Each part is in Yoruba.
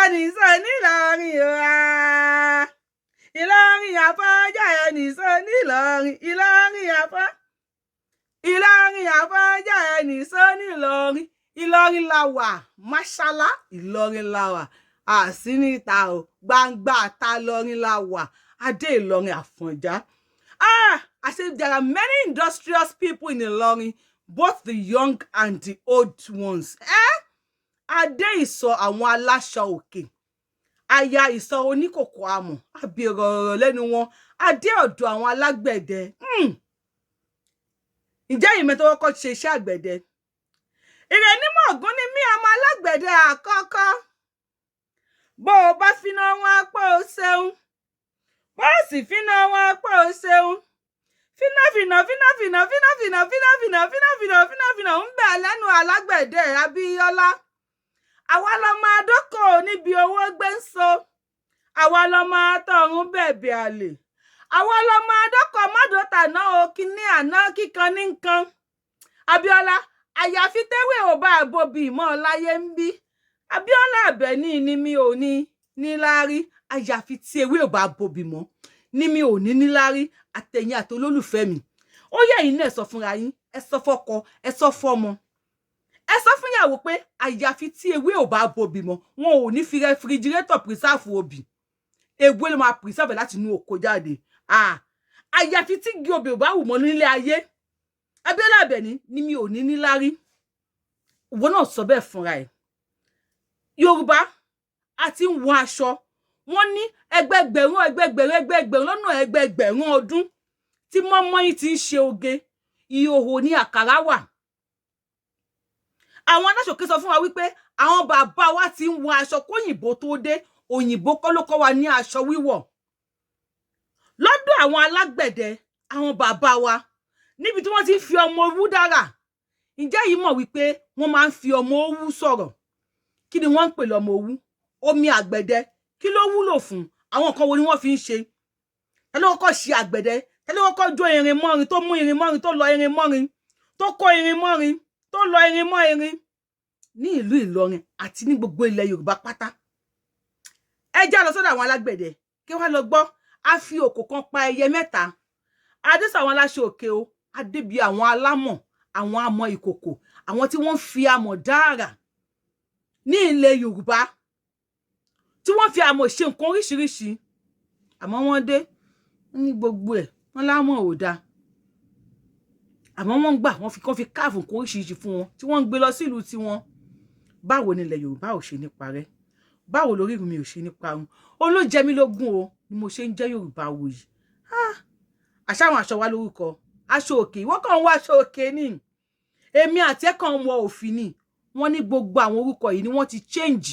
ẹnìṣó nílọrin o Ìlọrin Àfọ̀njá ẹnìṣó nílọrin Ìlọrin Àfọ̀njá ẹnìṣó nílọrin Ìlọrin la wà máṣálá Ìlọrin la wà àsínìta o gbangba ta Ìlọrin la wà adé Ìlọrin Àfọ̀njá. I said there are many industrious people in Ìlọrin, both the young and the old ones. Adé ìsọ̀ àwọn aláṣọ òkè, aya ìsọ̀ oníkòkò àmọ̀, àbẹ̀rẹ̀ ọ̀rọ̀ lẹ́nu wọn, adé ọ̀dọ̀ àwọn alágbẹ̀dẹ. Ǹjẹ́ ìmọ̀ tó kọ́kọ́ ṣe iṣẹ́ àgbẹ̀dẹ? Ìrẹ̀nímọ̀ Ògún ni mí ọmọ alágbẹ̀dẹ àkọ́kọ́. Bó o bá finá wọn pé o ṣeun, bó o sì finá wọn pé o ṣeun. Fínà ń bẹ̀ lẹ́nu alágbẹ̀dẹ Abíọ́lá. Àwa lọmọ adókò níbi owó gbé ń so. Àwa lọmọ atọ̀run bẹ̀bẹ̀ àlè. Àwa lọmọ adókò mọ́dọ̀tà náà o kíní àná kíkan ní nǹkan. Abíọ́lá, àyàfi tẹ́wé ò bá àbòbí ìmọ̀ láyé ń bí. Abíọ́lá Àbẹ̀ní ni mi ò ní níláárí. Àyàfi tí ewé ò bá àbòbí mọ́ ni mi ò ní níláárí. Àtẹ̀yìn àti olólùfẹ́ mi. Ó yẹ yín náà sọ fúnra yín, ẹ sọ fọ́kọ, ẹ sọ fọ́mọ. Ẹ sọ fún ìyàwó pé àyàfi tí ewé ò bá bòbí mọ́, wọn ò ní fi rẹfrigirétọ̀ pírísàfù obì. Ewé ló máa pírísàfù láti inú oko jáde. Àyàfi tí igi obì ò bá wù mọ́ nílé ayé. Abíọ́lá Àbẹ̀ní ni mi ò ní níláárí. Ìwọ náà sọ bẹ́ẹ̀ fúnra ẹ̀. Yorùbá àti ń wọ aṣọ. Wọ́n ní ẹgbẹgbẹ̀rún lọ́nà ẹgbẹgbẹ̀rún ọdún tí mọ́mọ́yìn ti ń ṣe oge. Ìhòhò ní àkàrà wà. Àwọn aláṣòkè sọ fún wa wípé àwọn bàbá wa ti ń wọ aṣọ kóyìnbó tó dé. Òyìnbó kọ́ ló kọ́ wa ní aṣọ wíwọ̀. Lọ́dọ̀ àwọn alágbẹ̀dẹ, àwọn bàbá wa, níbi tí wọ́n ti ń fi ọmọ owú dára. Ǹjẹ́ yìí mọ̀ wípé wọ́n máa ń fi ọmọ owú sọ̀rọ̀? Kí ni wọ́n ń pè lọ́mọ owú? Omi àgbẹ̀dẹ. Kí ló wúlò fún? Àwọn nǹkan wo ni wọ́n fi ń ṣe? Ẹ ló kọ́kọ́ ṣe àgbẹ̀dẹ. Ẹ ló kọ́kọ́ jó irin mọ́rin, tó mú irin mọ́rin, tó lọ irin mọ́rin, tó kó irin mọ́rin, tó lọ irin mọ́ irin. Ní ìlú Ìlọrin àti ní gbogbo ilẹ̀ Yorùbá pátá. Ẹ já lọ sọ́dọ̀ àwọn alágbẹ̀dẹ kí wọ́n lọ gbọ́. A fi òkò kan pa ẹyẹ mẹ́ta. Adé sọ àwọn aláṣọ òkè o. Adé bí àwọn alámọ̀, àwọn amọ̀ ìkòkò, àwọn tí wọ́n fi amọ̀ dára ní ilẹ̀ Yorùbá, tí wọ́n fi amọ̀ ṣe nǹkan oríṣiríṣi. Àmọ́ wọ́n dé ní gbogbo ẹ̀, wọ́n lámọ̀ ò dáa. Àmọ́ wọ́n gbà, wọ́n fi káàfù nǹkan oríṣiríṣi fún wọn tí wọ́n ń gbé lọ sí ìlú tiwọn. Báwo ni ilẹ̀ Yorùbá ò ṣe ní parẹ́? Báwo lórí mi ò ṣe ní parun? Olójẹ mi lógún o ni mo ṣe ń jẹ́ Yorùbá wuyì. Àṣà àwọn aṣọ wa lórúkọ. Aṣọ òkè, ìwọ kàn ń wá aṣọ òkè ni. Èmi àti ẹ kàn ń wọ òfin ni. Wọ́n ní gbogbo àwọn orúkọ yìí ni wọ́n ti change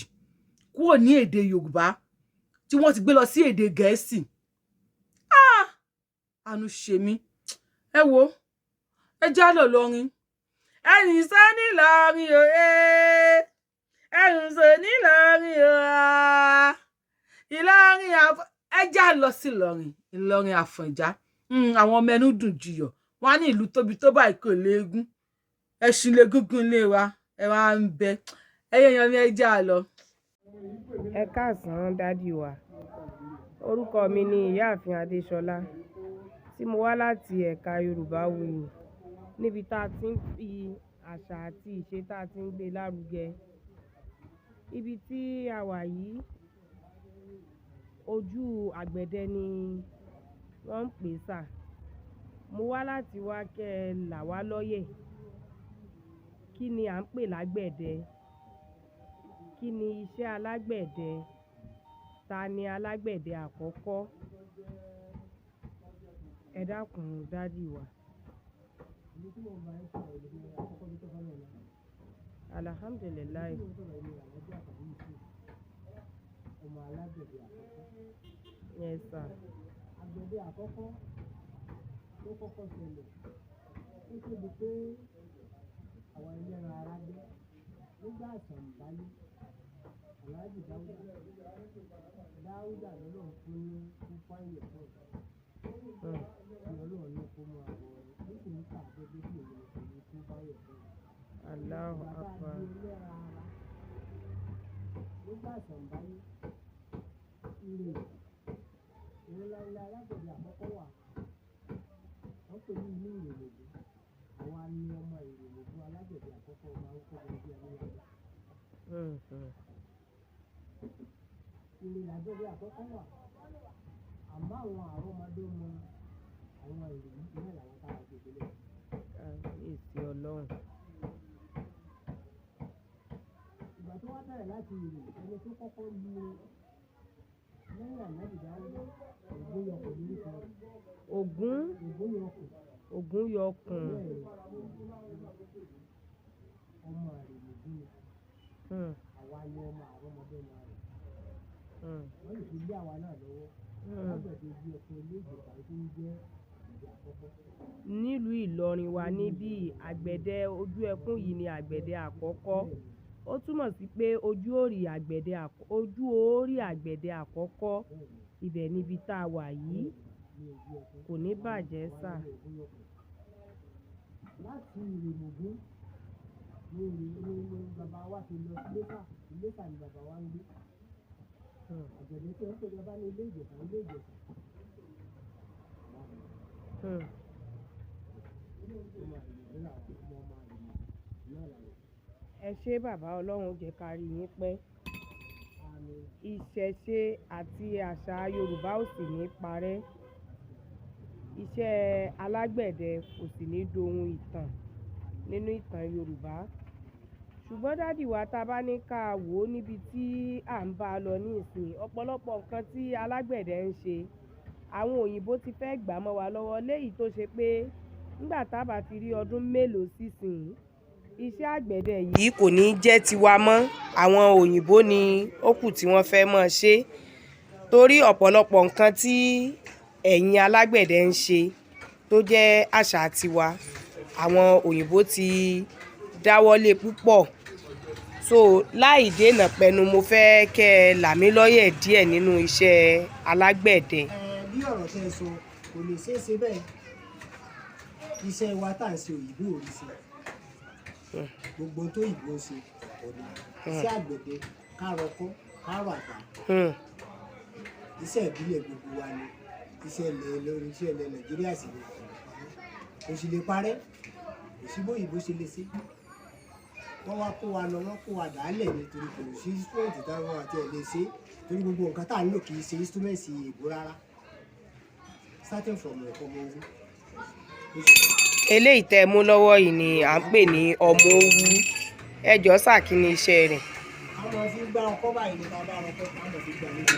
kúrò ní èdè Yorùbá tí wọ́n ti gbé lọ sí èdè Gẹ̀ẹ́sì. Àánú ṣe mí. Ẹ wo, ẹ já lọ lọrin. Ẹnìṣó nílọrin o ẹnìṣó nílọrin o Ìlọrin ẹ já lọ sí Ìlọrin Àfọ̀njá. Àwọn ọmọ ẹnu dùn jiyọ̀. Wọ́n á ní ìlú tóbi tó báyìí kò léegun. Ẹṣin lè gúngún lé wa. Ẹ wá ń bẹ. Ẹyẹ yan mi ẹ já lọ. Ẹ káàsán dádì wa. Orúkọ mi ni Ìyáàfin Adéṣọlá tí mo wá láti ẹ̀ka Yorùbá wuyì, níbi tá a ti ń fi àṣà àti ìṣe tá a ti ń gbé lárugẹ. Ibi tí a wà yìí, ojú àgbẹ̀dẹ ni wọ́n ń pè sà. Mo wá láti wá kẹ́ ẹ là wá lọ́yẹ̀. Kí ni à ń pè lágbẹ̀dẹ? Kí ni iṣẹ́ alágbẹ̀dẹ? Ta ni alágbẹ̀dẹ àkọ́kọ́? Ẹ dákun dádì wa. Alhamdulilayi. Yes sir. Àgbẹ̀dẹ àkọ́kọ́ ló kọ́kọ́ ṣẹlẹ̀. Ó tóbi pé àwọn ẹlẹ́ran ara gbé nígbà ìṣàǹbáyé. Aláàjì Dáúdà lọ́nà fún fáìlì ẹ̀kọ́. Ọlọ́run ní kó mú àbọ̀ rẹ̀. Ó sì ń pàdé bí èmi pẹ̀lú fún fáìlì ẹ̀kọ́. Allahu Akbar. nígbà ìṣẹ̀ǹbáyé ilé ìrora ilé alágbẹ̀dẹ àkọ́kọ́ wà wọ́n pè ní Ìlú Ìrèlèdè àwa ni ọmọ Ìrèlèdè alágbẹ̀dẹ àkọ́kọ́ ọmọ arúgbó gbogbo ẹni wà. Ilé alágbẹ̀dẹ àkọ́kọ́ wà àmọ́ àwọn àrọ́mọdé mọ àwọn èrò yìí náà làwọn táwọn kékeré. Èsì Ọlọ́run. Ìgbà tó wá bẹ̀rẹ̀ láti ìlú ẹni tó kọ́kọ́ lu lẹ́yìn ànábìdá Ògúnyọkùn lórúkọ rẹ̀. Ògúnyọkùn. Ọmọ Ìrèlèdè ni àwa ni ọmọ àrọ́mọdé máa rẹ̀. Wọ́n lè fi lé àwa náà lọ́wọ́. Lágbẹ̀dẹ bí ọkọ̀ ilé ìjọba tó ń jẹ́ ìjà àkọ́kọ́. Nílùú Ìlọrin wa níbí àgbẹ̀dẹ ojú ẹkún yìí ni àgbẹ̀dẹ àkọ́kọ́. Ó túmọ̀ sí pé ojú orí àgbẹ̀dẹ àkọ́kọ́ ibẹ̀ níbi tá a wà yìí kò ní bàjẹ́ sà. Láti Ìrèlèdè ní bàbá wa ti lọ sí Iléṣà ni bàbá wa ń gbé. Àgbẹ̀dẹ tí wọ́n pè ní ọba ní ilé Ìjẹ̀ṣà. Ẹ ṣé bàbá, Ọlọ́run jẹ́ ká rí yín pẹ́. Ìṣẹ̀ṣe àti àṣà Yorùbá ò sì ní parẹ́. Iṣẹ́ alágbẹ̀dẹ kò sì ní dohun ìtàn nínú ìtàn Yorùbá. Ṣùgbọ́n dádì wa tá bá ní ká wò ó níbi tí à ń bá a lọ ní ìsìn ọ̀pọ̀lọpọ̀ nǹkan tí alágbẹ̀dẹ ń ṣe àwọn òyìnbó ti fẹ́ gbà mọ́ wa lọ́wọ́ léyìí tó ṣe pé nígbà tá bá fi rí ọdún mélòó sísìn iṣẹ́ àgbẹ̀dẹ yìí kò ní jẹ́ tiwa mọ́. Àwọn òyìnbó ni ó kù tí wọ́n fẹ́ mọ́ ṣe torí ọ̀pọ̀lọpọ̀ nǹkan tí ẹ̀yin alágbẹ̀dẹ ń ṣe tó jẹ́ àṣà tiwa àwọn òyìnbó ti dáwọ́lé púpọ̀. So láì dènà pẹnu mo fẹ́ kẹ́ ẹ là mí lọ́yẹ̀ díẹ̀ nínú iṣẹ́ alágbẹ̀dẹ. Bí ọ̀rọ̀ tẹ́ ẹ sọ kò lè ṣeé ṣe bẹ́ẹ̀ iṣẹ́ wa tá à ń ṣe òyìnbó ò rí ṣe gbogbo tó òyìnbó ń ṣe ọ̀dọ̀ iṣẹ́ àgbẹ̀dẹ kárọkọ́ kárọ àgbà iṣẹ́ ìbílẹ̀ gbogbo wa ni iṣẹ́ ilẹ̀ Nàìjíríà sì ni kò sì lè parẹ́ kò sí bóyìnbó ṣe lè ṣe wọ́n wá kó wa lọ wọ́n kó wa dàálẹ̀ nítorí kò sí instrument táwọn àti ẹ̀ lè ṣe torí gbogbo nǹkan tá à ń lò kì í ṣe instrument èèbó rárá starting from ọmọ owó. Eléyìí tẹ́ ẹ mú lọ́wọ́ yìí ni à ń pè ní ọmọ owú. Ẹ jọ̀ọ́ sà kí ni iṣẹ́ rẹ̀? A máa fi gbá ọkọ́ báyìí ní bàbá ọkọ́ a máa fi gbá níbi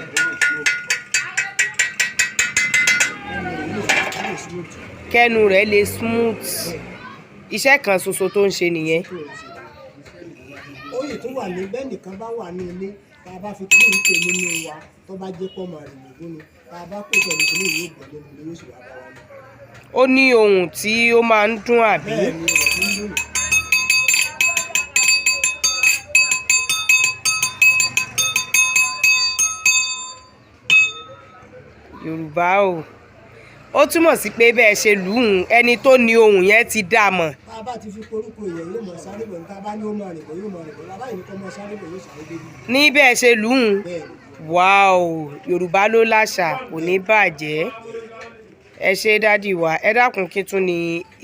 kẹ́nu rẹ̀ lè smooth. Iṣẹ́ kan ṣoṣo tó ń ṣe nìyẹn. Oyè tó wà ní bẹ́ẹ̀ nìkan bá wà ní ilé tá a bá fi kí ní ìpè nínú wa tó bá jẹ́ pọ́ máa rìn lògún ni tá a bá pè pẹ̀lú kí ní ìwé ìgbọ̀n nínú ilé yóò sì wá bá wa ní. Ó ní ohùn tí ó máa ń dún àbí? Bẹ́ẹ̀ ni ọ̀rọ̀ tó ń dùn. Yorùbá o. Ó túmọ̀ sí pé bẹ́ẹ̀ ṣe lù ú ẹni tó ní ohùn yẹn ti dá mọ̀. Tá a bá ti fi korúkọ èèyàn yóò mọ̀ sáré bọ̀ ní tá a bá ní ó máa rìn bọ̀ yóò máa rìn bọ̀ bàbá yìí kọ́ mọ sáré bọ̀ yóò sáré débi. Ní bẹ́ẹ̀ ṣe lù ú. Bẹ́ẹ̀ ni. Wow, Yorùbá ló láṣà kò ní bàjẹ́. Ẹ ṣé dádì wa, ẹ dákun kí tún ní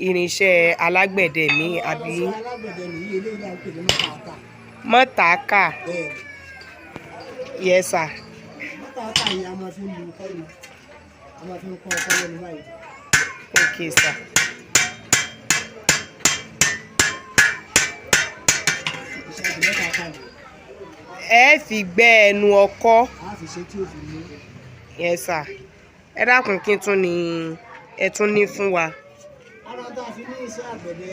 irinṣẹ́ alágbẹ̀dẹ mi àbí? Irinṣẹ́ alágbẹ̀dẹ nìyí eléyìí là ń pè ní mọ́tàkà. Mọ́tàkà. Bẹ́ẹ̀ ni. Yes sir. Mọ́tàkà yìí a máa fi ń lu ọkọ́ ni a máa fi ń kọ́ ọkọ́ lẹ́nu báyìí. Okay sir. Iṣẹ́ àti mọ́tàkà ni. Ẹ fi gbẹ́ ẹnu ọkọ́. A fi ṣe tí ó fi mú. Yes sir. Ẹ dákun kí tún ní ẹ tún ní fún wa. Ara tá a fi ní iṣẹ́ àgbẹ̀dẹ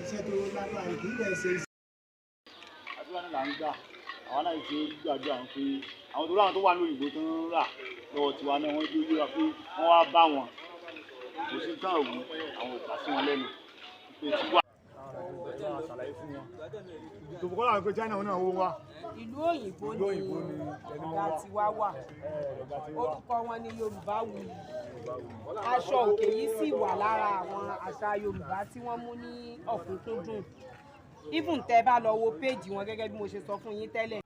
iṣẹ́ tó lágbára kì í bẹ̀rẹ̀ ṣe iṣẹ́. Àdúrà náà là ń gbà àwọn náà ṣe gbàdúrà wọn pé àwọn tó láwọn tó wà ní òyìnbó tó ń rà lọ́wọ́ tiwa náà wọ́n dúró yíra pé wọ́n wá bá wọn kò sí tán òwú àwọn òkà sí wọn lẹ́nu pé tí wà. Ṣàlàyé fún wọn. Ìdòbò kọ́lá pé China náà wó wá. Ìlú òyìnbó ni ọ̀gá tiwa wà. Orúkọ wọn ni Yorùbá Wuyì. Aṣọ òkè yìí sì wà lára àwọn àṣà Yorùbá tí wọ́n mú ní ọ̀kúnkúndùn. Even tẹ́ bá lọ wo péèjì wọn gẹ́gẹ́ bí mo ṣe sọ fún yín tẹ́lẹ̀.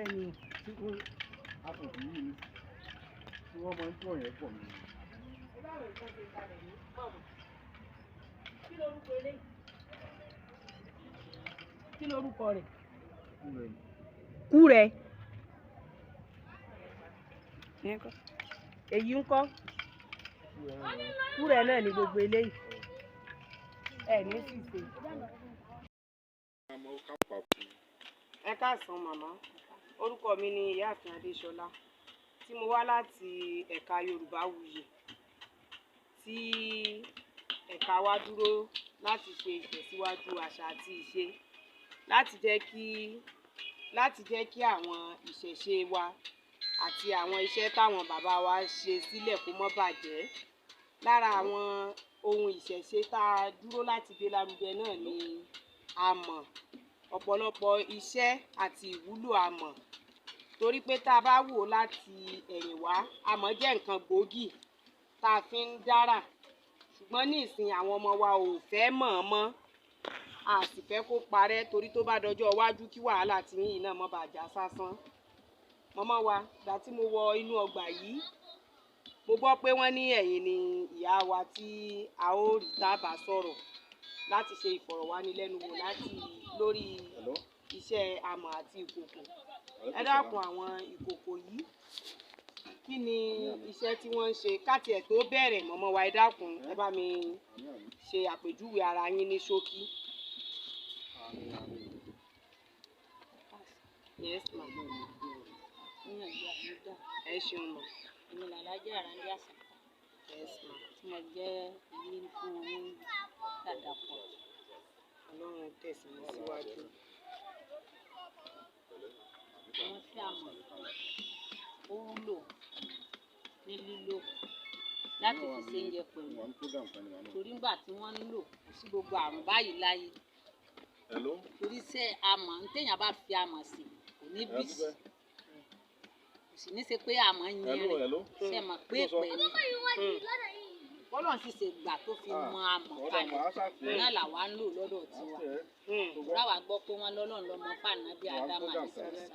bẹ́ẹ̀ ni Àpòtí yìí ni tí wọ́n máa ń tọ̀ yẹn pọ̀ ní. Kí lorúkọ rẹ̀? Kúrẹ́. Èyí ń kọ́? Kúrẹ́ náà ni gbogbo eléyìí. Ní ṣìṣe. Ẹ káàsán màmá. Orúkọ mi ni Ìyáàfin Adéṣọlá tí mo wá láti ẹ̀ka Yorùbáwùyí tí ẹ̀ka wa dúró láti ṣe ìtẹ̀síwájú àṣà àti ìṣe láti jẹ́ kí àwọn ìṣẹ̀ṣe wa àti àwọn iṣẹ́ táwọn bàbá wa ṣe sílẹ̀ kó má bàjẹ́. Lára àwọn ohun ìṣẹ̀ṣe tá a dúró láti gbé lárugẹ náà ni amọ̀. Ọ̀pọ̀lọpọ̀ iṣẹ́ àti ìwúlò amọ̀ torí pé tá a bá wò láti ẹ̀yìn wá amọ̀ jẹ́ nǹkan gbòógì tá a fi ń dára ṣùgbọ́n ní ìsìn àwọn ọmọ wa ò fẹ́ mọ̀ ọ́n mọ́ a sì fẹ́ kó parẹ́ torí tó bá dọjọ́ iwájú kí wàhálà tí yìí náà má bàa já sásán. Màmá wa ìgbà tí mo wọ inú ọgbà yìí mo gbọ́ pé wọ́n ní ẹ̀yin ni ìyá wa tí a ó rí tábà sọ̀rọ̀ láti ṣe ìfọ̀rọ̀wánilẹ́nuwò lórí iṣẹ́ amọ̀ àti ìkòkò. Ẹ dákun àwọn ìkòkò yìí kí ni iṣẹ́ tí wọ́n ń ṣe káti ẹ̀ tó bẹ̀rẹ̀ màmá wa ẹ dákun ẹ bá mi ṣe àpèjúwe ara yín ní ṣókí. Yes ma. Ẹ ṣeun ma. Èmi làlájá àràndí àṣà. Yes ma. Tí mo jẹ́ ilé fún wọn ní dàdàpọ̀. Ọlọ́run tẹ̀sí mi síwájú. Wọ́n sí àmọ̀ ó wúlò ní lílò láti fi ṣe oúnjẹ pẹ̀lú. Torí ńgbà tí wọ́n ń lò kò sí gbogbo àrùn báyìí láyé. Torí iṣẹ́ amọ̀ ní téèyàn bá fi amọ̀ sí kò ní bìsì. Kò sì ní ṣe pé amọ̀ ń yẹn rẹ̀ ṣe mọ̀ pé èpè ni. Bọ́lọ̀ sì ṣe gbà tó fi mọ amọ̀ kalẹ̀ náà làwa ń lò lọ́dọ̀ tiwa. Láwa gbọ́ pé wọ́n lọ́lọ́run lọ́mọ fànábì Ádámù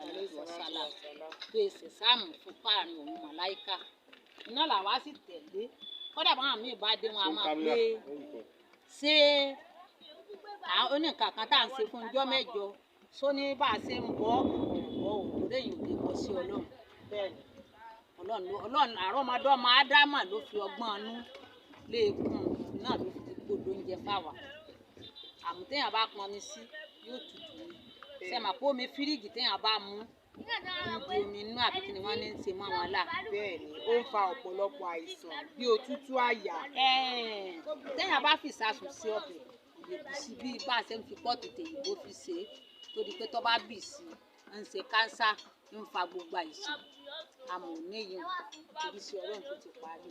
àlẹ́sàlá tó èsì sáàmù fún fáàrin òun màláíkà. Iná làwa sì tẹ̀lé. Kódà báwọn míì bá dé wọn a máa pé ṣé oníkan kan tá à ń ṣe fún ọjọ́ mẹ́jọ só ní bá a ṣe ń bọ́ òun lẹ́yìn òde bọ́ sí Ọlọ́run. Bẹ́ẹ̀ni Ọlọ́run àrọ́mọdọ́mọ Ádámù ló fi ọgbọ́n inú léèkún náà ló fi gbogbo oúnjẹ fáwa. Àmọ́ téèyàn bá pọnmi sí yóò tutù ni. Ṣé mà pé omi fíríjì téèyàn bá mú omi inú àbí kí ni wọ́n ní ń ṣe mọ́ wọn là. Bẹ́ẹ̀ni ó ń fa ọ̀pọ̀lọpọ̀ àìsàn bí òtútù àyà. Téèyàn bá fi ìsasùn sí ọbẹ̀ kò lè bì sí bí bá a ṣe ń fi pọ́ọ̀tù tèyìnbó fi ṣe é torí pé tó bá bì sí ń ṣe kánsá ń fa gbogbo àìsàn. Àmọ́ ò ní yìí torí sí Ọlọ́run tó ti parí.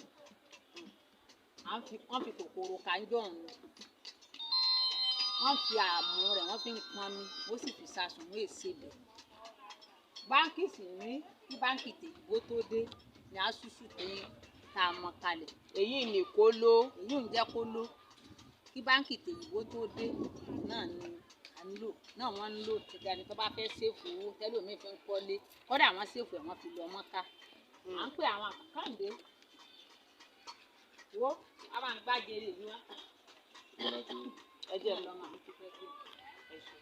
Wọ́n fi kòkòrò kàńjọ́ ọ̀hún wọ́n fi àmú rẹ̀ wọ́n fi ń pọnmi ó sì fi ìsasùn wọ́n èsè bẹ̀. Báńkì sì ní kí báńkì tèyìnbó tó dé ní asúsù tá a mọ kalẹ̀. Èyí ni kóló. Èyí ń jẹ́ kóló. Kí báńkì tèyìnbó tó dé náà ni à ń lò náà wọ́n ń lò tìjà ní tó bá fẹ́ ṣèfù owó tẹ́lómi fi ń kọ́lé kódà wọ́n ṣèfù ẹ̀ wọ́n fi lọ mọ́ká. À ń pè àwọn àkàkàǹdé wo a máa ń gbájere yìí wá. Ẹ jẹ́ lọ́mọ àti pípẹ́ sí ẹ̀sùn.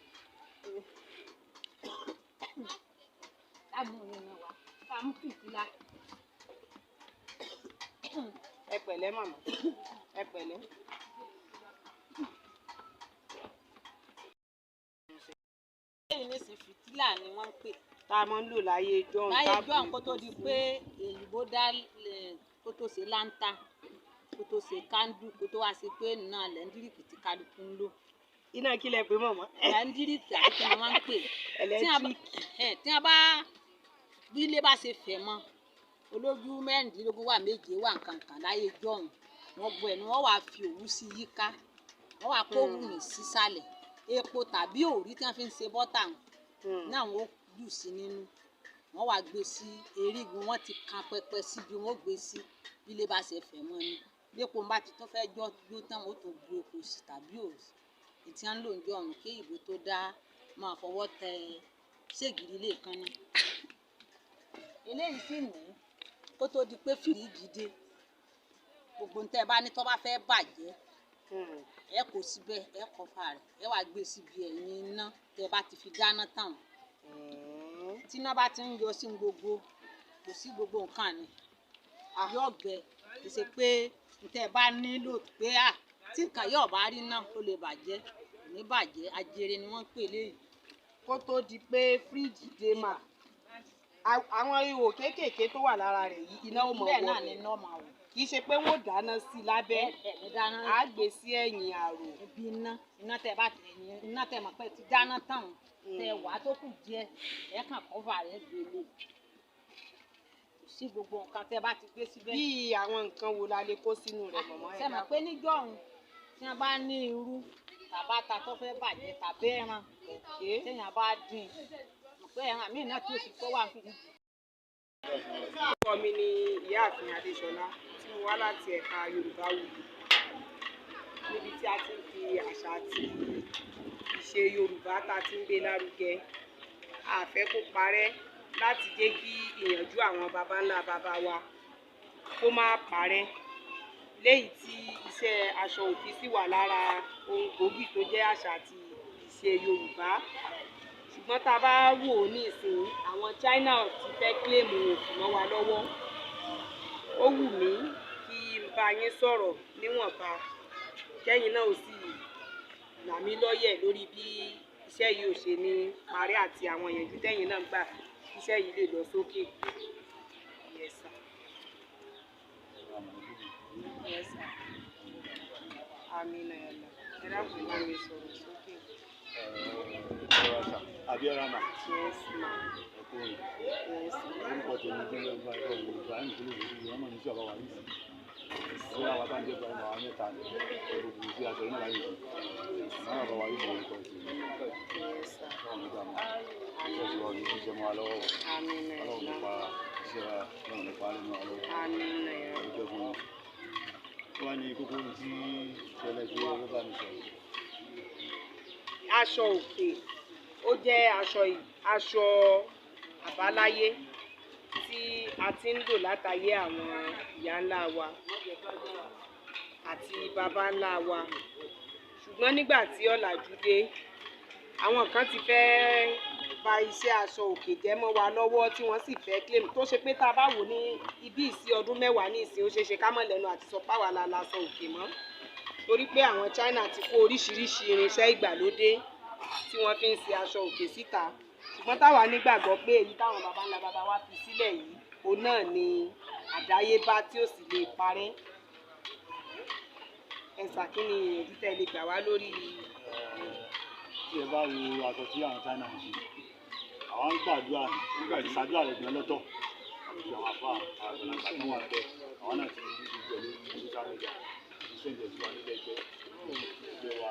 Láàmú orin náà wá ká mú fìtílà. Ẹ pẹ̀lẹ́ màmá ẹ pẹ̀lẹ́. Lẹ́yìn nísìnyí fìtílà ni wọ́n ń pè. Tá a máa ń lò láyé jọ́hún. Láyé jọ́hún kó tó di pé èyìnbó dá kó tó ṣe láńtà kó tó ṣe kándù kó tó wá sí pé náà lẹ́ńdírìkì tí kálukú ń lò. Iná kí lẹ pé mọ̀mọ́. Lẹ́ńdírìkì àti kí ni wọ́n ń pè. Tí a bá bí ilé bá ṣe fẹ̀ mọ́ olójú mẹ́rìndínlógún wà méje wà nǹkan láyé jọ́hún wọ́n gbọ́ ẹnu wọ́n wá fi òwú sí yíká wọ́n wá kó òwú ní sísàlẹ̀ epo tàbí òrí tí wọ́n fi ń ṣe bọ́tà náà wọ́n jù sí nínú wọ́n wá gbé sí erigun wọ́n ti kan pẹpẹ síbi wọ́n gbé sí bí ilé bá ṣe fẹ̀ mọ́ ni bí epo bá ti tún fẹ́ jó tán wọ́n tún bu epo sí tàbí òrí ètí à ń lò ń jọ ọ̀run kí ìbò tó dá máa fọwọ́ tẹ ségìrì lè kan ní eléyìí sì ní kó tó di pé fìríjì dé gbogbo ń tẹ́ bá ní tó bá fẹ́ bàjẹ́ ẹ kó síbẹ̀ ẹ kọfà rẹ̀ ẹ wá gbé síbi ẹ̀yìn iná tẹ́ bá ti fi dáná tán tí iná bá ti ń yọ sí gbogbo kò sí gbogbo nǹkan ni yóò gbẹ kì í ṣe pé ń tẹ́ bá nílò pé tí nǹkan yóò bá rí náà ó lè bàjẹ́ kò ní bàjẹ́ ajere ni wọ́n ń pè léyìí. kó tó di pé fíríjì dé mà àwọn ihò kéékèèké tó wà lára rẹ̀ yìí iná ò mọ̀ bẹ́ẹ̀ náà wọ́n ni iná máa wọ̀ kì í ṣe pé wọ́n dáná sí lábẹ́ á gbé sí ẹ̀yìn àrò. ibi iná tẹ́ bá iná tẹ́ mọ̀ pé ti dáná tán tẹ́ wà tó kù díẹ̀ ẹ kàn kọ́fà rẹ̀ gbélé sí gbogbo nǹkan tẹ́ bá ti gbé síbẹ̀. bí àwọn nǹkan wo la lè kó sínú rẹ̀ mọ̀mọ́ ẹ̀. ṣe mọ̀ pé níjọ́ ọ̀hún tí wọ́n bá ní irú tàbáta tó fẹ́ bàjẹ́ tàbí ẹran téèyàn bá dín mọ̀ pé ẹran míì náà tó sì tó wà fún ìdí. orúkọ mi ni ìyáàfin Adéṣọlá tí mo wá láti ẹ̀ka Yorùbá Wuyì níbi tí a ti ń fi àṣà àti ìṣe Yorùbá tá a ti ń gbé lárugẹ a fẹ́ kó parẹ́ láti jẹ́ kí ìyànjú àwọn baba ńlá baba wa kó má parẹ́ léyìí tí iṣẹ́ aṣọ òkè sì wà lára ohun gbòógì tó jẹ́ àṣà àti ìṣe Yorùbá ṣùgbọ́n tá a bá wò ó ní ìsìn àwọn China ti fẹ́ kílèmù òfin mọ́ wa lọ́wọ́ ó wù mí kí n bá yín sọ̀rọ̀ níwọ̀nba kẹ́yìn náà ó sì là mí lọ́yẹ̀ lórí bí iṣẹ́ yìí ò ṣe ní parẹ́ àti àwọn ìyànjú tẹ́yìn náà gbà kí iṣẹ́ yìí lè lọ sókè. Yes, sir. Yes, sir. Àmín ẹ̀yàlá ẹ dákun bá mi sọ̀rọ̀ sókè. Abiola ma. Yes, ma. Ọkùnrin. Yes, ma. Orúkọ tèmi jẹ́ ọgbà ẹ̀kọ́ Ibrahim Kúlù ìlú ọmọ ní sí ọba wa yìí. Ṣé àwọn àtàǹjẹ́ Ibrahim àwọn mẹ́ta ni olùkùn sí aṣọ iná láyé yìí. Àwọn ọba wa yìí bọ̀ orúkọ tèmi. Yes, sir. Ọlọ́run nígbà máa. Ṣé wọ́n ní iṣẹ́ mọ́ wa lọ́wọ́? Àmín Ọlọ́run ẹ̀yàlá. nípa iṣẹ́ wa náà nípa nínú wa lọ́wọ́. Àmín ẹ̀yàlá. Ọjọ́ fún wọn. Wọ́n á ní kókó tí ṣẹlẹ̀ tí ó bá mi sọ̀rọ̀. Aṣọ òkè ó jẹ́ aṣọ àbáláyé tí a ti ń lò látayé àwọn ìyá ńlá wa àti bàbá ńlá wa ṣùgbọ́n nígbà tí ọ̀làjú dé àwọn kan ti fẹ́ bà iṣẹ́ aṣọ òkè jẹ́ mọ́ wa lọ́wọ́ tí wọ́n sì fẹ́ claim tó ṣe pé tá a bá wò ní ibi ìsí ọdún mẹ́wàá ní ìsìn ó ṣeé ṣe ká mọ̀ lẹ́nu àti sọ páwà la aṣọ òkè mọ́ torí pé àwọn China ti kó oríṣiríṣi irinṣẹ́ ìgbàlódé tí wọ́n fi ń ṣe aṣọ òkè síta ṣùgbọ́n táwa nígbàgbọ́ pé èyí táwọn baba ńlá baba wa fi sílẹ̀ yìí òun náà ni àdáyébá tí ó sì lè parẹ́. Ẹ̀sà kí ni ìyẹ̀dí tẹ́ lè gbà wá lórí. Tí ẹ bá wo aṣọ tí àwọn China ń ṣe àwọn ń gbàdúrà nígbà tí ṣàdúrà rẹ̀ gbọ́n lọ́tọ̀ àti àwọn afá àgbàlagbà tó wà bẹ́ẹ̀ àwọn náà ti rí gbogbo lórí social media ìṣẹ̀lẹ̀ tí wà nílẹ̀ ẹgbẹ́ wa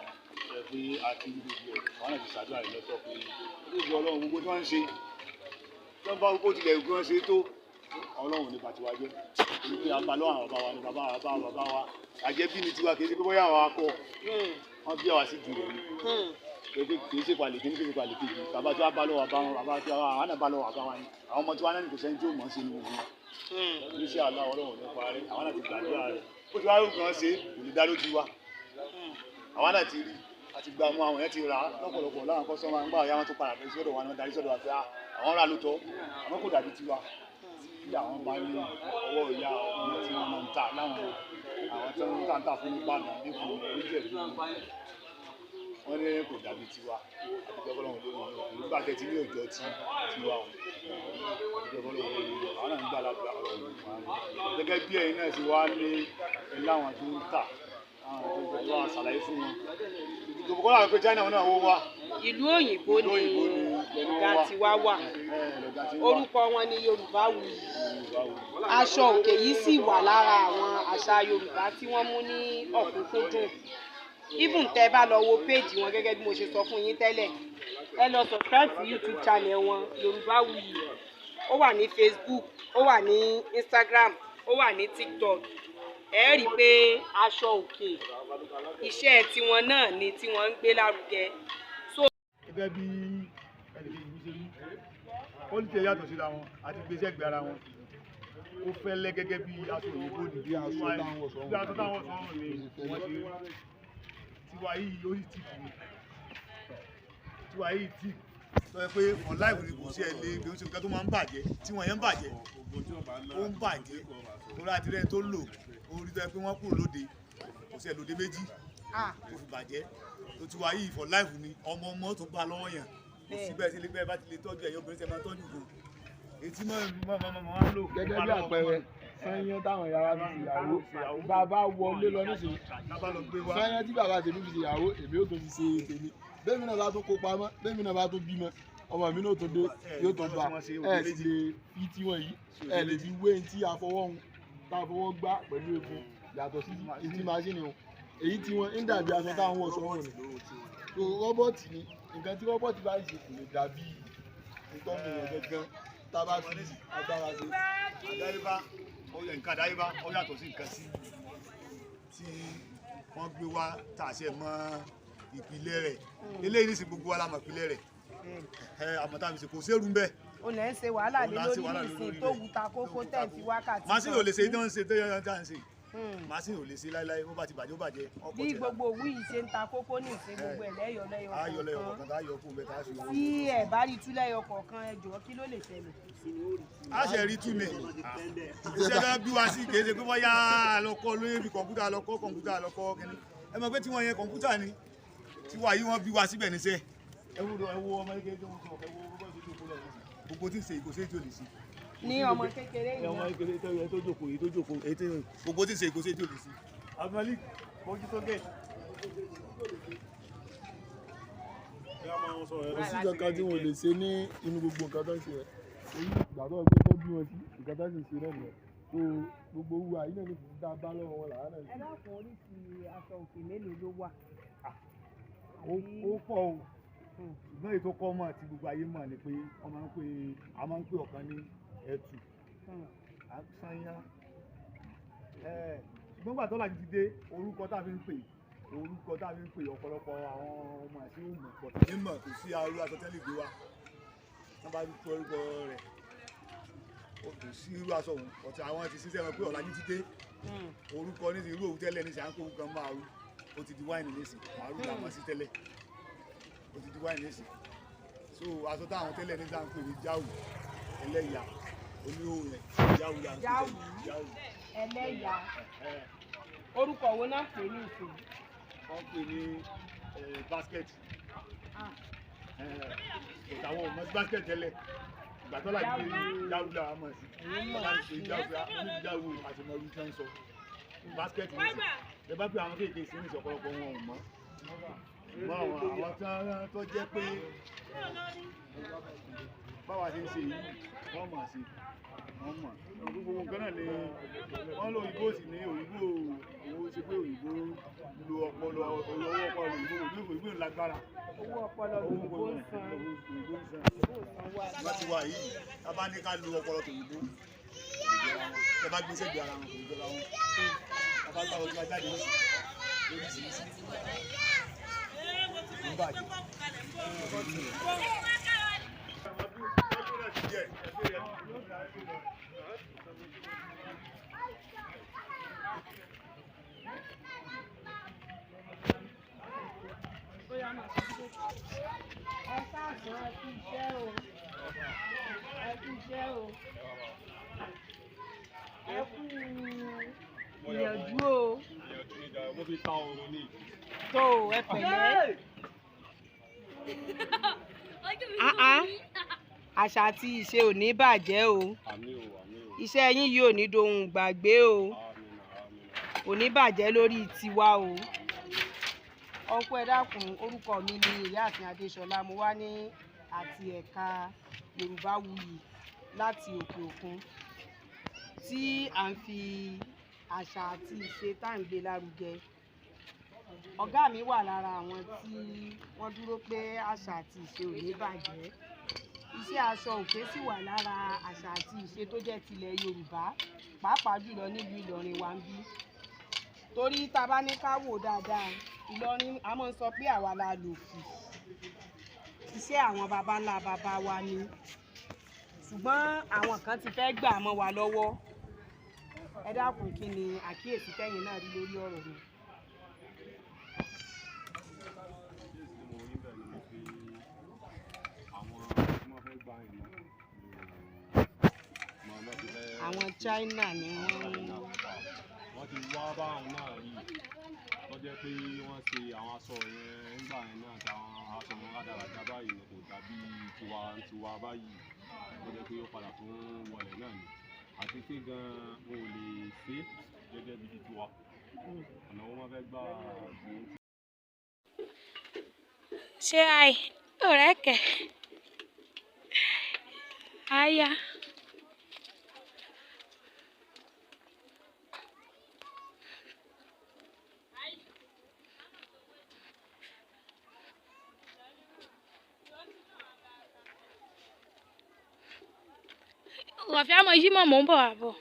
ẹ pé a ti rí gbogbo ẹ̀ àwọn náà ti ṣàdúrà rẹ̀ lọ́tọ̀ pé gbogbo Ọlọ́run gbogbo tí wọ́n ń ṣe tí wọ́n bá gbogbo tilẹ̀ gbọ́n ṣe tó Ọlọ́run ní bàtí wa jẹ́ torí pé abalọ́ àwọn bàbá wa ní bàbá wa àjẹbí ni tiwa kì í ṣe pé bóyá àwọn akọ wọ́n bí àwa sí jù rẹ̀ ni kì í ṣe palẹ̀ kí ní kí ní palẹ̀ kejì bàbá tí wọ́n bá lọ́wọ́ bá wọn bàbá tí wọ́n náà bá lọ́wọ́ bá wọn ni àwọn ọmọ tí wọ́n náà ní kò sẹ́ni tí ó mọ̀ sí ní gbogbo wọn ní sí àlọ́ Ọlọ́run ní parí àwọn náà ti gbàdúrà rẹ̀ ó ti wá rú kan ṣe kò ní dá lójú wa àwọn náà ti rí àti gba mú àwọn yẹn ti rà lọ́pọ̀lọpọ̀ láwọn kọ́ sọ́mọ́ àgbà ya wọn tó padà fẹ́ sọ́dọ̀ wa náà darí sọ́dọ̀ wa pé àwọn rà lóòótọ́ àwọn kò dàbí tiwa tí àwọn bá ní ọwọ́ ìyá ọmọ tí wọ́n máa ń tà láwọn àwọn tí wọ́n ń tà fún nípa náà ní fún oríṣiríṣi wọ́n ní kò dàbí tiwa àdúgbò Ọlọ́run lórí nígbà tẹ́tí ní òjò tiwa àdúgbò Ọlọ́run lórí àwọn náà ń gbà lábẹ́ Ọlọ́run lórí gẹ́gẹ́ bí ẹ̀yin náà ti wá ní láwọn tó ń tà àwọn tó ń wá ṣàlàyé fún wọn ìdìbò kọ́ láwọn pé China náà wó wá. Ìlú òyìnbó ni ọ̀gá tiwa wà orúkọ wọn ni Yorùbá Wuyì aṣọ òkè yìí sì wà lára àwọn àṣà Yorùbá tí wọ́n mú ní ọ̀kúnkúndùn even tẹ́ bá lọ wo péèjì wọn gẹ́gẹ́ bí mo ṣe sọ fún yín tẹ́lẹ̀ ẹ lọ subscribe sí YouTube channel wọn Yorùbá Wuyì ó wà ní Facebook ó wà ní Instagram ó wà ní TikTok ẹ rí i pé aṣọ òkè iṣẹ́ tiwọn náà ni tí wọ́n ń gbé lárugẹ. Gẹ́gẹ́ bí ẹnìkejì mi ṣe rí quality yàtọ̀ síra wọn àti gbèsè ẹgbẹ́ ara wọn ó fẹ́lẹ́ gẹ́gẹ́ bí aṣọ òyìnbó ni bí aṣọ táwọn sọ̀rọ̀ ni wọ́n ṣe tiwa yìí ó yìí tìkì ni tiwa yìí tìkì tó yẹ pé on live ni kò sí ẹ lé bí ó ṣe nǹkan tó máa ń bàjẹ́ tí wọ́n yẹn ń bàjẹ́ ó ń bàjẹ́ torí àti rẹ̀ tó lò orí tó yẹ pé wọ́n kúrò lóde kò sí ẹ lóde méjì tó fi bàjẹ́ tó tiwa yìí for life ni ọmọ tó bá lọ́wọ́ yẹn kò sí bẹ́ẹ̀ sí ilé bẹ́ẹ̀ bá ti lè tọ́jú ẹ̀yọ́ obìnrin tẹ́ máa tọ́jú gan ètí mọ́ máa ń lò. gẹ́gẹ́ bí àpẹẹrẹ sanyán táwọn yàrá fi ṣèyàwó bàbá wọlé lọ nísìnyí sanyán tí bàbá tèmi fi ṣèyàwó èmi ò tó fi ṣe tèmi bẹ́ẹ̀ mi náà bá tó kó pamọ́ bẹ́ẹ̀ mi náà bá tó bímọ ọmọ mi náà tó dé yóò tó gbà ẹ̀ sì lè fi tiwọn yìí ẹ̀ lè fi wé tí àfọwọ́ gbá pẹ̀lú epo yàtọ̀ sí etí máṣíìnì o èyí tí wọ́n ń dàbí aṣọ táwọn wọ̀ sọ́wọ́n ni so rọ́bọ̀tì ni nǹkan tí rọ́bọ̀tì bá ṣe kò lè dàbí ìtọ́mù yẹn gangan tá a bá fi agbára ṣe. àdáyébá nǹkan àdáyébá ó yàtọ̀ sí nǹkan tí wọ́n gbé wá tàṣẹ mọ́ ìpìlẹ̀ rẹ̀ eléyìí ní sí gbogbo wa la mọ̀ ìpìlẹ̀ rẹ̀ àmọ́ tá a fi ṣe kò sérú bẹ́ẹ̀. o lẹ́ ń ṣe wàhálà lé lórí ìsìn tó wuta kókó tẹ̀ fi wákàtí. màsíìnì ò lè ṣe tí wọ́n ń ṣe tó yẹ ká ń ṣe màsíìnì ò lè ṣe láéláé ó bá ti bàjẹ́ ó bàjẹ́. bí gbogbo òwú yìí ṣe ń ta kókó ní ìṣe gbogbo ẹ̀ lẹ́yọ̀ kọ̀ọ̀kan tá a yọ kó bẹ́ẹ̀ tá a ṣe owó. tí ẹ̀ bá rí tú lẹ́yọ̀ kọ̀ọ̀kan ẹ jọ̀ọ́ kí ló lè ṣẹlẹ̀. a ṣe rí tú mi iṣẹ́ náà bí wá sí kì í ṣe pé wọ́n yá lọ́kọ́ lóyún bí kọ̀ǹpútà lọ́kọ́ kínní ẹ mọ̀ pé tí wọ́n yẹn kọ̀ǹpútà ni tiwa yìí wọ́n bí wá síbẹ̀ níṣẹ́ ẹ wo ọmọ kékeré tó ń sọ ẹ wo gbogbo tí ń ṣe ìkòsí tí ò lè ṣe. ní ọmọ kékeré yìí ọmọ kékeré tó yẹ tó jókòó yìí tó jókòó èyí tó gbogbo tí ń ṣe ìkòsí tí ò lè ṣe. abdulmalik mojú tó gẹ̀. kò sí kankan tí wọn lè ṣe ní inú gbogbo nǹkan tó ń ṣe ẹ èyí ìgbà tó ń gbé tó bí wọn sí nǹkan tó ń ṣe náà nìyẹn tó gbogbo wúwa yìí náà ní kò dá bá lọ́wọ́ wọn làwọn náà. ẹ dákun oríṣi aṣọ òkè mélòó ló wà. ó pọ̀ o ṣùgbọ́n èyí tó kọ́ mọ̀ tí gbogbo ayé mọ̀ ni pé a máa ń pè ọ̀kan ní ẹ̀tù àṣàyàn ṣùgbọ́n gbà tó láti ti dé orúkọ tá a fi ń pè ọ̀pọ̀lọpọ̀ àwọn ọmọ àti òmù pọ̀ tàbí mọ̀ kò sí arú asọtẹ́lẹ̀ gbé wa wọ́n bá pè orúkọ rẹ̀ kò sí irú aṣọ òun ọ̀tí àwọn ti ṣiṣẹ́ wọn pé ọ̀làjú ti dé orúkọ ní ti irú òun tẹ́lẹ̀ ní ti à ń kó nǹkan máa rú ó ti di wáìnì nísìn màálù làwọn sí tẹ́lẹ̀ ó ti di wáìnì nísìn so aṣọ táwọn tẹ́lẹ̀ ní sáà ń pè ní jáwù ẹlẹ́yà oníhòòhò rẹ̀ jáwù ẹlẹ́yà orúkọ wo náà pè ní ìsìn. wọ́n pè ní basket àwọn ọmọ basket tẹ́lẹ̀ ìgbà tó láti pé jáwù làwọn mọ̀ sí jáwù àtìmọ́rú tí wọ́n ń sọ basket ní sí ẹ bá pè àwọn kéèké sí ní ìṣọ̀pọ̀lọpọ̀ wọn ò mọ̀ àwọn tó jẹ́ pé báwa ṣe ń ṣe yìí wọ́n mọ̀ sí wọ́n mọ̀ gbogbo nǹkan náà ni wọ́n lo òyìnbó sì ní òyìnbó owó ṣe pé òyìnbó lo ọpọlọ òyìnbó lágbára owó ọpọlọ òyìnbó ń san láti wà yìí tá bá ní ká lo ọpọlọ tòyìnbó tẹ bá gbé sẹ́gbẹ̀ẹ́ ara wọn kò ní jọra wọn tá bá gbá ọjọ́ ajáde lóṣù lóríṣiríṣi ń bàjẹ́. ẹ káàsán ẹ kú iṣẹ́ o ẹ kú iṣẹ́ o ẹ kú ìyànjú o tó ẹ pẹ̀lẹ́. àṣà àti ìṣe ò ní bàjẹ́ o iṣẹ́ yín yìí ò ní dohun gbàgbé o ò ní bàjẹ́ lórí tiwa o. ọkọ ẹ dákun orúkọ mi ni ìyáàfin adéṣọlá mo wá ní àti ẹ̀ka Yorùbáwùyí láti òkè òkun tí à ń fi àṣà àti ìṣe tá à ń gbé lárugẹ. ọ̀gá mi wà lára àwọn tí wọ́n dúró pé àṣà àti ìṣe ò ní bàjẹ́. iṣẹ́ aṣọ òkè sì wà lára àṣà àti ìṣe tó jẹ́ tilẹ̀ Yorùbá pàápàá jùlọ nílùú Ìlọrin wa ń bí. torí tá a bá ní ká wò dáadáa Ìlọrin a máa ń sọ pé àwa la lò kù iṣẹ́ àwọn baba ńlá baba wa ni ṣùgbọ́n àwọn kan ti fẹ́ gbà mọ́ wa lọ́wọ́. Ẹ dákun kí ni àkíyèsí tẹ́yin náà rí lórí ọ̀rọ̀ mi. Àwọn China ni wọ́n ti wá báwọn náà rí wọ́n jẹ́ pé wọ́n ṣe àwọn aṣọ yẹn nígbà yẹn náà táwọn aṣọ wọn rádaràda báyìí kò dàbí tiwa báyìí wọ́n jẹ́ pé ó padà tún wọlé náà ni àti pé gan-an wọn ò lè ṣe gẹ́gẹ́ bí tiwa ọ̀nà wọn máa fẹ́ gbà gbé. ṣé ọ̀rẹ́ kẹ̀ àyà. Rọ̀fíà mọ̀ yí mọ̀ mò ń bọ̀ wá bọ̀.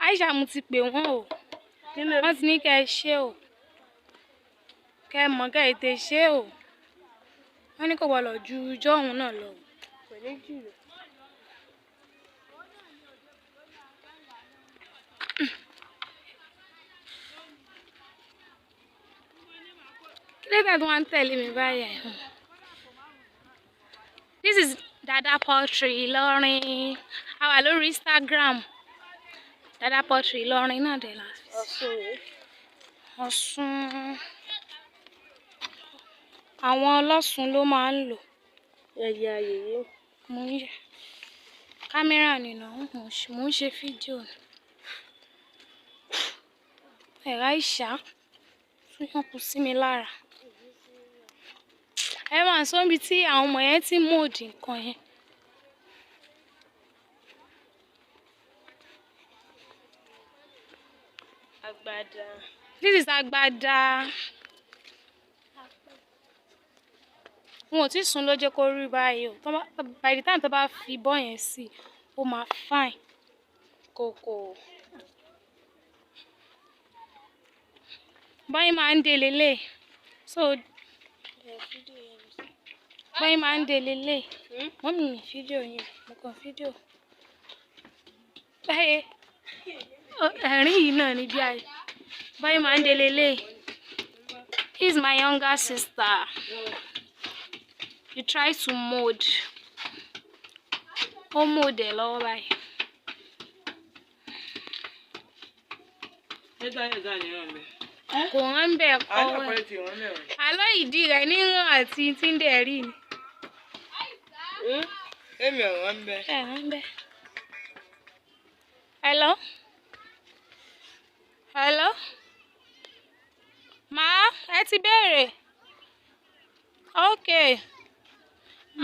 Aisha mo ti pè wọ́n o. Wọ́n ti ní kẹ́ ẹ ṣe o. Kẹ́ ẹ mọ̀ kẹ́ ẹ tè ṣe o. Wọ́n ní kò gbọdọ̀ ju ijọ́ òun náà lọ. Kò ní jù lọ. Kí ló dé tí wọ́n ń tẹ̀lé mi báyìí? This is Dada Poultry Ilorin. A wà lórí Instagram. Dada Poultry Ilorin náà dẹ̀ la fi. Ọ̀ṣun. Àwọn ọlọ́ṣun ló máa ń lò. Ẹ̀yà ayẹyẹ. Mo ń yẹ kámẹ́rà nínú mo ń ṣe fídíò. Ẹ̀rọ Aisha tún yàn kù sí mi lára. Ẹ máa sọ ibi tí àwọn ọmọ yẹn ti mòdì nǹkan yẹn. Agbada. This is agbada. Wọn ò tí sùn ló jẹ́ kó rí báyìí o. By the time tó bá fi bọ́ yẹn sí, ó máa fine. Kòkò. Bọ́yìn máa ń dé lélẹ̀. So bọ́yìn máa ń dé lélẹ̀. Wọ́n mi fídíò yẹn. Mo kàn fídíò. Báyìí ẹ̀rín yìí náà ní bí ayé. Bọ́yìn máa ń dé lélẹ̀. He's my younger sister. You try to mold. Ó mold ẹ̀ lọ́wọ́ báyìí. Kò rán bẹ́ẹ̀ kọ́ ẹ̀. Àlọ́ ìdí rẹ̀ níran àti tí ń dẹ̀ rí ni. Èmi ò rán bẹ́ẹ̀. Ẹ rán bẹ́ẹ̀. Hello? Hello? Màá ẹ ti béèrè. Okay.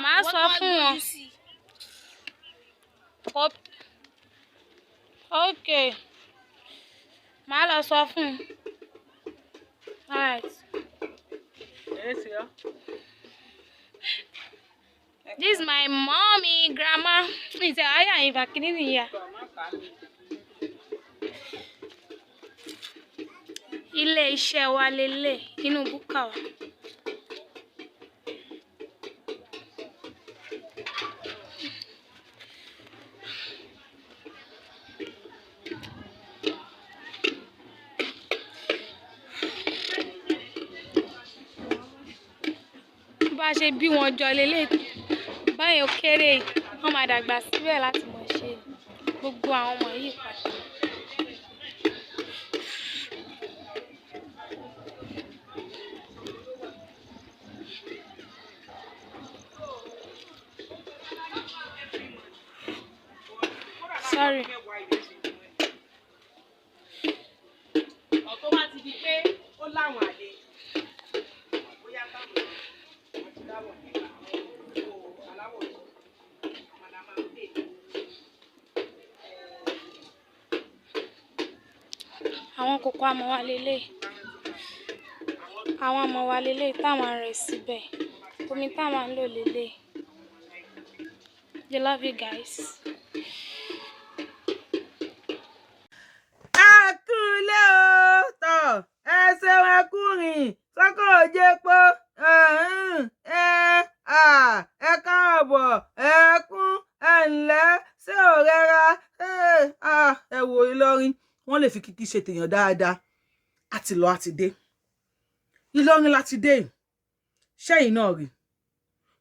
Màá sọ fún wọn. Okay. Màá lọ sọ fún un. Alright. This is my mommy, grandma. Is it aya in vaccine here? Ilé iṣẹ́ wa lélẹ̀ inú búkà wa. Bá ṣe bí wọn jọ lélẹ̀ báyìí ó kéré wọ́n máa dàgbà síbẹ̀ láti mọ̀ ṣe gbogbo àwọn ọmọ yìí pàtó. Sorry. Ọ̀tọ̀ bá ti di pé ó láwọn àlè. Bóyá táwọn àti láwọ̀ nípa aláwọ̀ màdàmá ń pè. Àwọn kòkó àmọ́ wa lélẹ̀. Àwọn àmọ́ wa lélẹ̀ táwọn rẹ̀ síbẹ̀. Omi táwọn ń lò lélẹ̀. I love you guys. Akúlé o tọ̀ ẹ ṣeun ẹ kú rìn sọ́kọ̀ òjé po ẹ káàbọ̀ wo Ìlọrin wọ́n lè fi kíkí ṣe tèèyàn dáadáa àti lọ àti dé Ìlọrin láti dé ṣẹ́yìn náà rí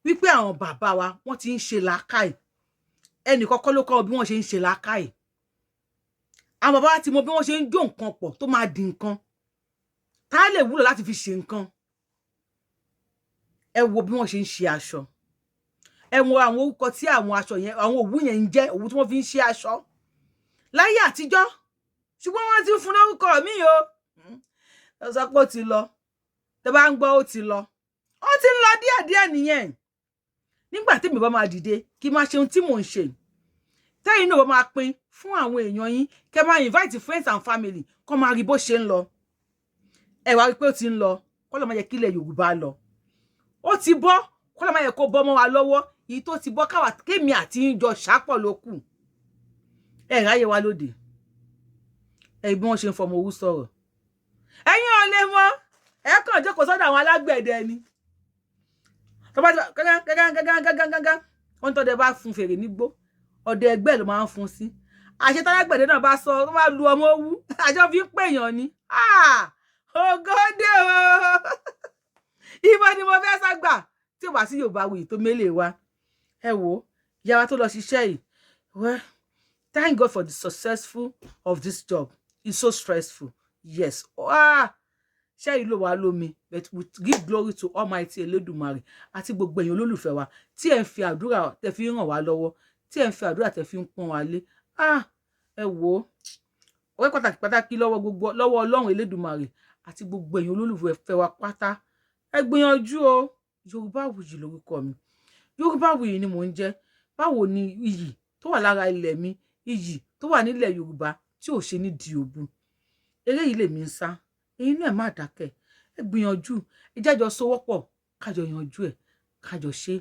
wípé àwọn bàbá wa wọ́n ti ń ṣe làákàyè ẹnì kọ́kọ́ ló kọ́ bí wọ́n ṣe ń ṣe làákàyè àwọn bàbá wa ti mọ bí wọ́n ṣe ń jó nǹkan pọ̀ tó máa di nǹkan tá a lè wúlò láti fi ṣe nǹkan ẹ wo bí wọ́n ṣe ń ṣe aṣọ ẹ wo àwọn orúkọ tí àwọn aṣọ yẹn àwọn òwú yẹn ń jẹ́ òwú tí wọ́n fi ń ṣe aṣọ láyé àtijọ́ ṣùgbọ́n wọ́n ti fún lórúkọ mi o ẹ sọ pé ó ti lọ tẹ́ bá ń gbọ́ ó ti lọ díẹ̀díẹ̀ nìyẹn nígbà tí mi bá máa dìde kí máa ṣe ohun tí mò ń ṣe tẹ́yìn náà bá máa pín fún àwọn èèyàn yín kẹ́ máa invite friends and family kó máa rí bó ṣe ń lọ ẹ wá rí pé ó ti ń lọ kó lọ máa yẹ kílẹ̀ Yorùbá lọ ó ti bọ́ kó lọ máa yẹ kó bọ́ mọ́ wa lọ́wọ́ èyí tó ti bọ́ káwa kémi àti yín jọ ṣàpọ̀ ló kù ẹ ráyè wa lóde ẹ bí wọ́n ṣe ń fọmọ owú sọ̀rọ̀ ẹ̀yin ò lè mọ̀ ẹ kàn jókòó sọ́dọ̀ àwọn alágbẹ̀dẹ ni tọ́ba gángan wọ́n tọ́ dẹ bá fún fèrè nígbó ọdẹ ẹgbẹ́ ló máa ń fún sí àṣetálágbẹ̀dẹ náà bá sọ tó bá lu ọmọ owú àjọ fi ń pèèyàn ni ògòdè o ìbọn ni mo fẹ́ ságbà tí ò bá sí Yorùbá wuyì tó mélèé wa ẹ wò ó ìyá wa tó lọ ṣiṣẹ́ yìí well thank God for the successful of this job it's so stressful yes ṣé ìlò wa lómi but we give glory to Almighty Elédùmarè àti gbogbo èèyàn olólùfẹ́ wa tí ẹ ń fi àdúrà tẹ́ fi ràn wá lọ́wọ́ tí ẹ ń fi àdúrà tẹ́ fi ń pọ́n wa lé ẹ wò ó ọpẹ́ pàtàkì lọ́wọ́ Ọlọ́run Elédùmarè àti gbogbo èèyàn olólùfẹ́ wa pátá ẹ gbìyànjú o Yorùbáwùyí lórúkọ mi Yorùbáwùyí ni mò ń jẹ́ báwo ni iyì tó wà lára ilẹ̀ mi iyì tó wà nílẹ̀ Yorùbá tí ò ṣe ní di òbu eré yìí lèmi ń sá ẹ̀yin náà má dákẹ́ ẹ gbìyànjú ẹ jájọ sowọ́pọ̀ kájọ yanjú ẹ̀ kájọ ṣe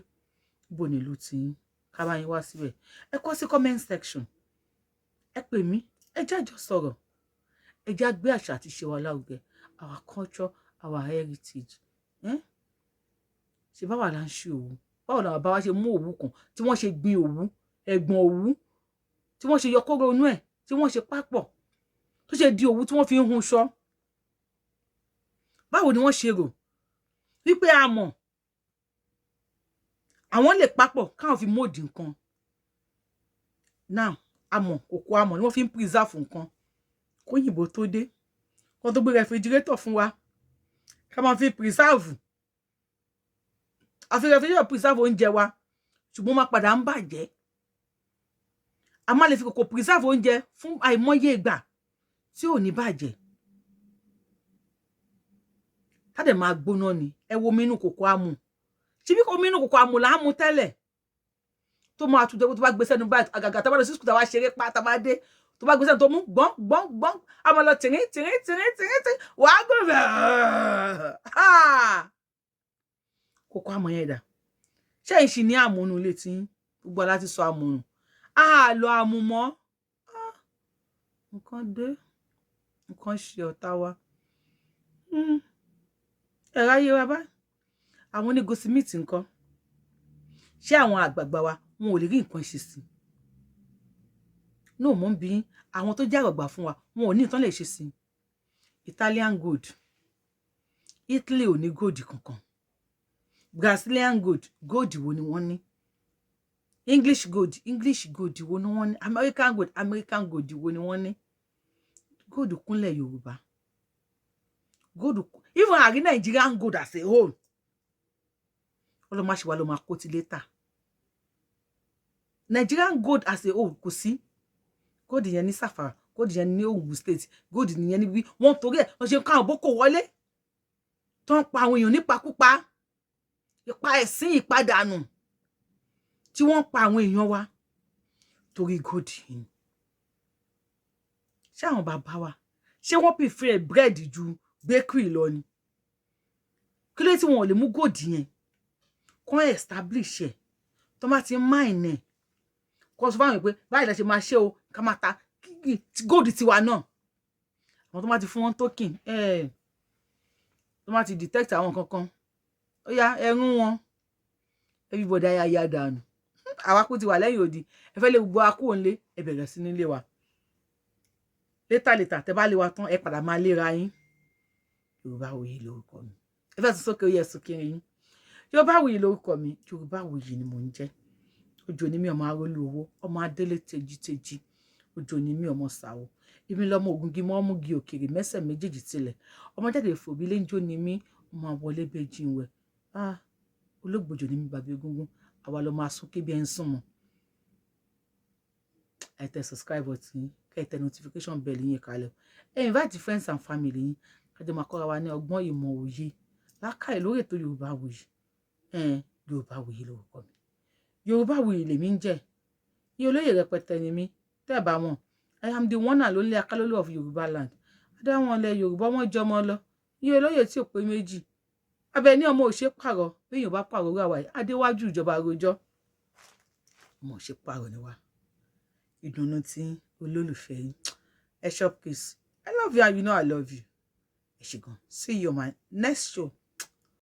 bó nílùú tí ká bá yín wá síbẹ̀ ẹ kọ sí comment section ẹ pè mí ẹ jájọ sọ̀rọ̀ ẹ já gbé àṣà àti ṣe wa lárugẹ our culture our heritage ṣe báwa la ń ṣe òwú báwo làwọn bá wa ṣe mú òwú kan tí wọ́n ṣe gbin òwú ẹ̀gbọ̀n òwú tí wọ́n ṣe yọ kóró inú ẹ̀ tí wọ́n ṣe pápọ̀ tó ṣe di òwú tí wọ́n fi ń hun ṣọ́ báwo ni wọ́n ṣe rò wípé amọ̀ àwọn lè papọ̀ káwọn fi móòdì nǹkan now amọ̀ kòkó amọ̀ ni wọ́n fi ń preserve nǹkan kóyìnbó tó dé kó tó gbé refrigerator fún wa ká máa fi preserve àfi refrigerator preserve oúnjẹ wa ṣùgbọ́n máa padà ń bàjẹ́ a máa lè fi kòkó preserve oúnjẹ fún àìmọye ìgbà tí ò ní bàjẹ́ tádẹ máa gbóná ni ẹ wo mínú kòkó amù ṣebí kò mínú kòkó amù là ń mu tẹ́lẹ̀ tó máa tún jẹ́ tó bá gbé sẹ́nu báyìí àgàgà tó bá lọ sí sùkúl tá wá ṣeré pa tá bá dé tó bá gbé sẹ́nu tó mú gbọ́n a máa lọ tìrín wàá gbé kòkó amù yẹn dà ṣé ìṣì ní àmúnú ilé tí gbogbo aláti sọ àmúnú lọ àmú mọ́ nǹkan dé nǹkan ṣe ọ̀tá wa ẹ̀rọ ayé wa bá àwọn onígosimíìtì nǹkan ṣé àwọn àgbààgbà wa wọn ò lè rí nǹkan ṣe sí náà mò ń bí àwọn tó jẹ́ àgbààgbà fún wa wọn ò ní nǹkan lè ṣe sí Italian gold Italy ò ní gold kankan Brazilian gold wo ni wọ́n ní English gold wo ni wọ́n ní American gold wo ni wọ́n ní gold kúnlẹ̀ Yorùbá gold even àrí Nigerian gold as a whole ọlọ́mọ àṣìwá ló máa kó ti létà Nigerian gold as a whole kò sí gold yẹn ní Safara gold yẹn ní Ogun State gold yẹn níbi wọ́n torí ẹ̀ wọ́n ṣe káwọn boko wọlé tó ń pa àwọn èèyàn nípakúpa ipa ẹ̀sìn ìpadànù tí wọ́n pa àwọn èèyàn wa torí gold yìí ṣé àwọn bàbá wa ṣé wọ́n prefer bread ju bakery lọ ni kí ló tí wọn ò lè mú gold yẹn kó establish ẹ tó má ti mine ẹ kó sọ fáwọn pé báyìí la ṣe máa ṣe o ká máa ta gold tiwa náà àwọn tó má ti fún wọn token tó má ti detect àwọn kankan ó yá ẹrún wọn everybody ayá dànù àwa kú ti wà lẹ́yìn odi ẹ fẹ́ lé gbogbo akú òǹlé ẹ bẹ̀rẹ̀ sí nílé wa létà tẹ́ bá lé wa tán ẹ padà máa léra yín. Yorùbáwùyí lórúkọ mi. Ẹ fẹ́ sọ sókè oyè ẹ̀sùn kiri yín. Yorùbáwùyí lórúkọ mi. Yorùbáwùyí ni mò ń jẹ́. Òjò ni mí ọmọ arólú owó, ọmọ adélé tejiteji. Òjò ni mí ọmọ sàwó. Èmi lọmọ ògúngi mọ́ múgi òkèrè mẹ́sẹ̀ méjèèjì tilẹ̀. Ọmọ jáde fòbí léńjó ni mí, ọmọ àwọlé bẹ́jì ń wẹ̀. Olóògbòjò ni mí bàbí egúngún. Àwa lọ máa sún kébí ẹ ń sùn mọ́. Ẹ tẹ subscribe button, kẹ́ tẹ notification bell yín kalẹ̀. Ẹ invite friends and family yín. Ká jọ máa kọ́ra wa ní ọgbọ́n ìmọ̀ òye. Lákàì lórí ètò Yorùbáwùyí. Yorùbáwùyí lórúkọ mi. Yorùbáwùyí lèmi ń jẹ́. Iye olóyè rẹpẹtẹ ni mí. Tẹ́ bá wọn. I am the one and only Akalolo of Yorùbá land. Adáwọn ilẹ̀ Yorùbá wọn jọmọ lọ. Iye olóyè tí ò pé méjì. Abẹ ní ọmọ òṣè pààrọ̀. Bí èèyàn bá pààrọ̀ rà wáyé, adéwájú ìjọba àròjọ. Ọmọ òṣè pààrọ̀ ni wá. Ìdùnnú tí olólùfẹ́ yín. Ẹ ṣọ́ peace. I love you and you know I love you. Ẹ ṣé gan. See you on my next show.